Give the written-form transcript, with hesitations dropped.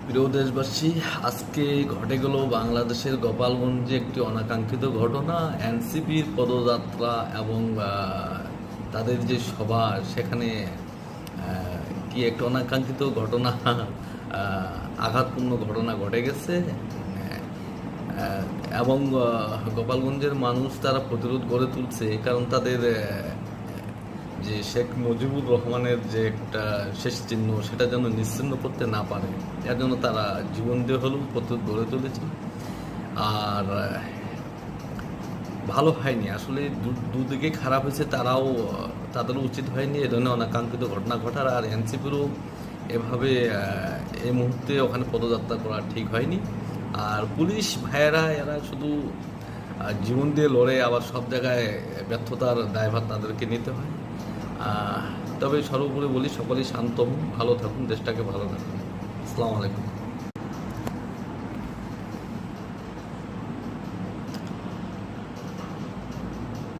প্রিয় দেশবাসী, আজকে ঘটে গেল বাংলাদেশের গোপালগঞ্জে একটি অনাকাঙ্ক্ষিত ঘটনা। এনসিপির পদযাত্রা এবং তাদের যে সভা, সেখানে কি একটা অনাকাঙ্ক্ষিত ঘটনা, আঘাতপূর্ণ ঘটনা ঘটে গেছে। এবং গোপালগঞ্জের মানুষ তারা প্রতিরোধ গড়ে তুলছে, কারণ তাদের যে শেখ মুজিবুর রহমানের যে একটা শেষ চিহ্ন, সেটা যেন নিশ্চিহ্ন করতে না পারে, এর জন্য তারা জীবন দিয়ে হলেও প্রতিরোধ গড়ে তুলেছে। আর ভালো হয়নি আসলে, দুদিকে খারাপ হয়েছে। তাদেরও উচিত হয়নি এ ধরনের অনাকাঙ্ক্ষিত ঘটনা ঘটার। আর এনসিপিরও এভাবে এই মুহূর্তে ওখানে পদযাত্রা করা ঠিক হয়নি। আর পুলিশ ভাইয়েরা এরা শুধু জীবন দিয়ে লড়ে, আবার সব জায়গায় ব্যর্থতার দায়ভার তাদেরকে নিতে হয়। তবে সর্বোপরি বলি, সকলেই শান্ত হন, ভালো থাকুন, দেশটাকে ভালো রাখুন। আসসালামু আলাইকুম।